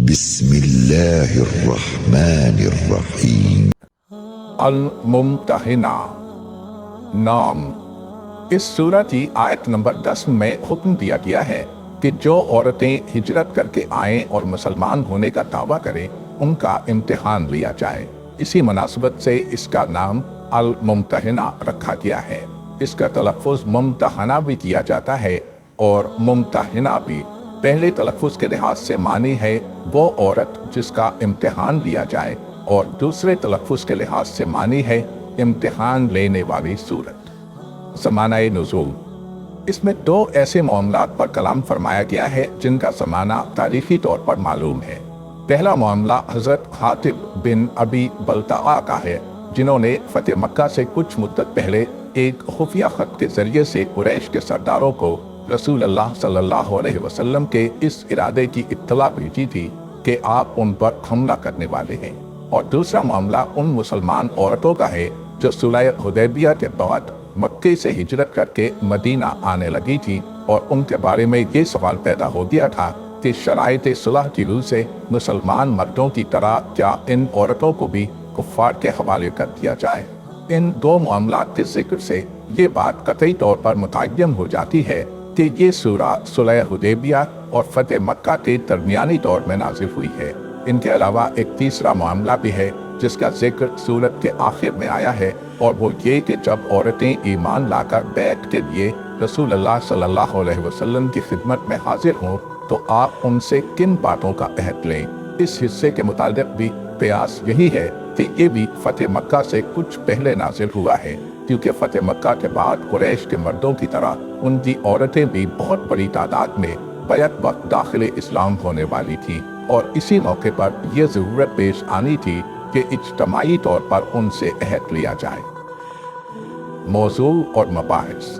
بسم اللہ الرحمن الرحیم۔ الممتحنہ نام۔ اس سورہ کی آیت نمبر 10 میں حکم دیا گیا ہے کہ جو عورتیں ہجرت کر کے آئیں اور مسلمان ہونے کا دعویٰ کریں ان کا امتحان لیا جائے۔ اسی مناسبت سے اس کا نام الممتحنہ رکھا گیا ہے۔ اس کا تلفظ ممتحنہ بھی کیا جاتا ہے اور ممتحنہ بھی۔ پہلے تلفظ کے لحاظ سے معنی ہے وہ عورت جس کا امتحان لیا جائے، اور دوسرے تلفظ کے لحاظ سے معنی ہے امتحان لینے والی صورت۔ زمانہ نزول۔ اس میں دو ایسے معاملات پر کلام فرمایا گیا ہے جن کا زمانہ تاریخی طور پر معلوم ہے۔ پہلا معاملہ حضرت حاطب بن ابی بلتعہ کا ہے، جنہوں نے فتح مکہ سے کچھ مدت پہلے ایک خفیہ خط کے ذریعے سے قریش کے سرداروں کو رسول اللہ صلی اللہ علیہ وسلم کے اس ارادے کی اطلاع بھیجی تھی کہ آپ ان پر حملہ کرنے والے ہیں۔ اور دوسرا معاملہ ان مسلمان عورتوں کا ہے جو صلح حدیبیہ کے بعد مکے سے ہجرت کر کے مدینہ آنے لگی تھی، اور ان کے بارے میں یہ سوال پیدا ہو گیا تھا کہ شرائط صلح کی روح سے مسلمان مردوں کی طرح کیا ان عورتوں کو بھی کفار کے حوالے کر دیا جائے۔ ان دو معاملات کے ذکر سے یہ بات قطعی طور پر متعین ہو جاتی ہے کہ یہ سورہ صلح حدیبیہ اور فتح مکہ کے درمیانی دور میں نازل ہوئی ہے۔ ان کے علاوہ ایک تیسرا معاملہ بھی ہے جس کا ذکر سورت کے آخر میں آیا ہے، اور وہ یہ کہ جب عورتیں ایمان لا کر بیعت کے لیے رسول اللہ صلی اللہ علیہ وسلم کی خدمت میں حاضر ہوں تو آپ ان سے کن باتوں کا عہد لیں۔ اس حصے کے متعلق بھی قیاس یہی ہے کہ یہ بھی فتح مکہ سے کچھ پہلے نازل ہوا ہے، کیونکہ فتح مکہ کے بعد قریش کے مردوں کی طرح ان کی عورتیں بھی بہت بڑی تعداد میں بیک وقت داخل اسلام ہونے والی تھی، اور اسی موقع پر یہ ضرورت پیش آنی تھی کہ اجتماعی طور پر ان سے عہد لیا جائے۔ موضوع اور مباحث۔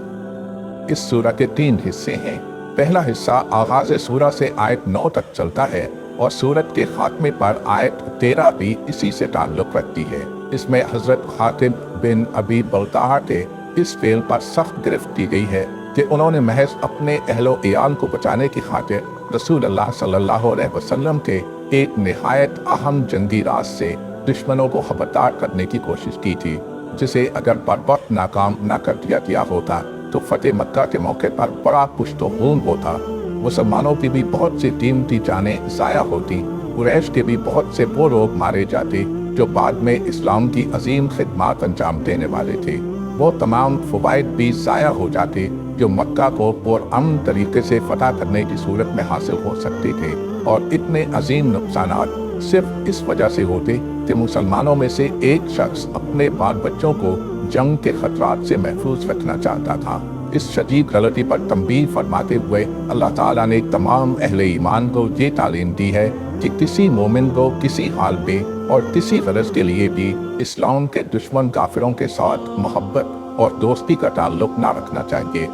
اس سورہ کے 3 حصے ہیں۔ پہلا حصہ آغاز سورہ سے آیت 9 تک چلتا ہے، اور سورت کے خاتمے پر آیت 13 بھی اسی سے تعلق رکھتی ہے۔ اس میں حضرت حاطب بن ابی بلتعہ کے اس فعل پر سخت گرفت کی گئی ہے کہ انہوں نے محض اپنے اہل و عیال کو بچانے کی خاطر رسول اللہ صلی اللہ علیہ وسلم کے ایک نہایت اہم جنگی راز سے دشمنوں کو خبردار کرنے کی کوشش کی تھی، جسے اگر بر وقت ناکام نہ کر دیا گیا ہوتا تو فتح مکہ کے موقع پر بڑا پشت و خون ہوتا، مسلمانوں کی بھی بہت سی قیمتی جانیں ضائع ہوتی، قریش کے بھی بہت سے وہ لوگ مارے جاتے جو بعد میں اسلام کی عظیم خدمات انجام دینے والے تھے، وہ تمام فوائد بھی ضائع ہو جاتے جو مکہ کو پرامن طریقے سے فتح کرنے کی صورت میں حاصل ہو سکتے تھے، اور اتنے عظیم نقصانات صرف اس وجہ سے ہوتے کہ مسلمانوں میں سے ایک شخص اپنے بال بچوں کو جنگ کے خطرات سے محفوظ رکھنا چاہتا تھا۔ اس شدید غلطی پر تنبیہ فرماتے ہوئے اللہ تعالیٰ نے تمام اہل ایمان کو یہ تعلیم دی ہے کہ کسی مومن کو کسی حال میں اور کسی غرض کے لیے بھی اسلام کے دشمن کافروں کے ساتھ محبت اور دوستی کا تعلق نہ رکھنا چاہیے،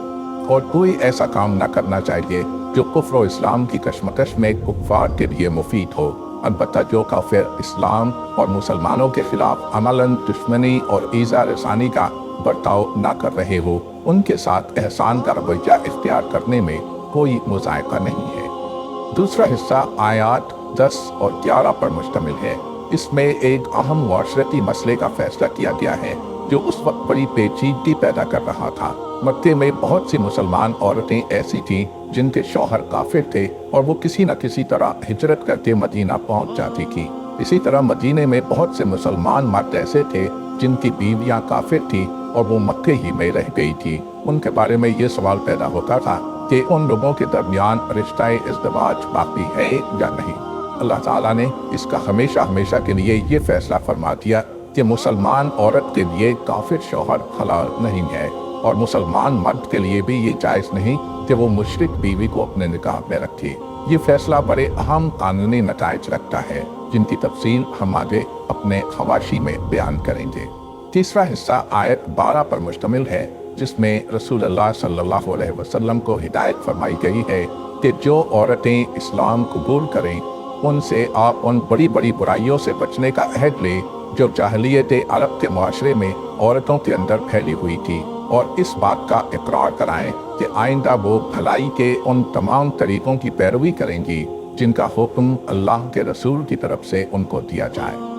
اور کوئی ایسا کام نہ کرنا چاہیے جو کفر و اسلام کی کشمکش میں کفار کے لیے مفید ہو۔ البتہ جو کافر اسلام اور مسلمانوں کے خلاف عملاً دشمنی اور ایذا رسانی کا برتاؤ نہ کر رہے ہو، ان کے ساتھ احسان کا رویہ اختیار کرنے میں کوئی مذائقہ نہیں ہے۔ دوسرا حصہ آیات 10 اور 11 پر مشتمل ہے۔ اس میں ایک اہم معاشرتی مسئلے کا فیصلہ کیا گیا ہے جو اس وقت بڑی پیچیدگی پیدا کر رہا تھا۔ مکے میں بہت سی مسلمان عورتیں ایسی تھیں جن کے شوہر کافر تھے، اور وہ کسی نہ کسی طرح ہجرت کر کے مدینہ پہنچ جاتی تھی۔ اسی طرح مدینے میں بہت سے مسلمان مرد ایسے تھے جن کی بیویاں کافر تھیں اور وہ مکے ہی میں رہ گئی تھی۔ ان کے بارے میں یہ سوال پیدا ہوتا تھا کہ ان لوگوں کے درمیان رشتہ ازدواج باقی ہے یا نہیں۔ اللہ تعالیٰ نے اس کا ہمیشہ کے لیے یہ فیصلہ فرما دیا کہ مسلمان عورت کے لیے کافر شوہر حلال نہیں ہے، اور مسلمان مرد کے لیے بھی یہ جائز نہیں کہ وہ مشرک بیوی کو اپنے نکاح میں رکھے۔ یہ فیصلہ بڑے اہم قانونی نتائج رکھتا ہے جن کی تفصیل ہم آگے اپنے حواشی میں بیان کریں گے۔ تیسرا حصہ آیت 12 پر مشتمل ہے، جس میں رسول اللہ صلی اللہ علیہ وسلم کو ہدایت فرمائی گئی ہے کہ جو عورتیں اسلام قبول کریں ان سے آپ ان بڑی بڑی برائیوں سے بچنے کا عہد لیں جو جاہلیت عرب کے معاشرے میں عورتوں کے اندر پھیلی ہوئی تھی، اور اس بات کا اقرار کرائیں کہ آئندہ وہ بھلائی کے ان تمام طریقوں کی پیروی کریں گی جن کا حکم اللہ کے رسول کی طرف سے ان کو دیا جائے۔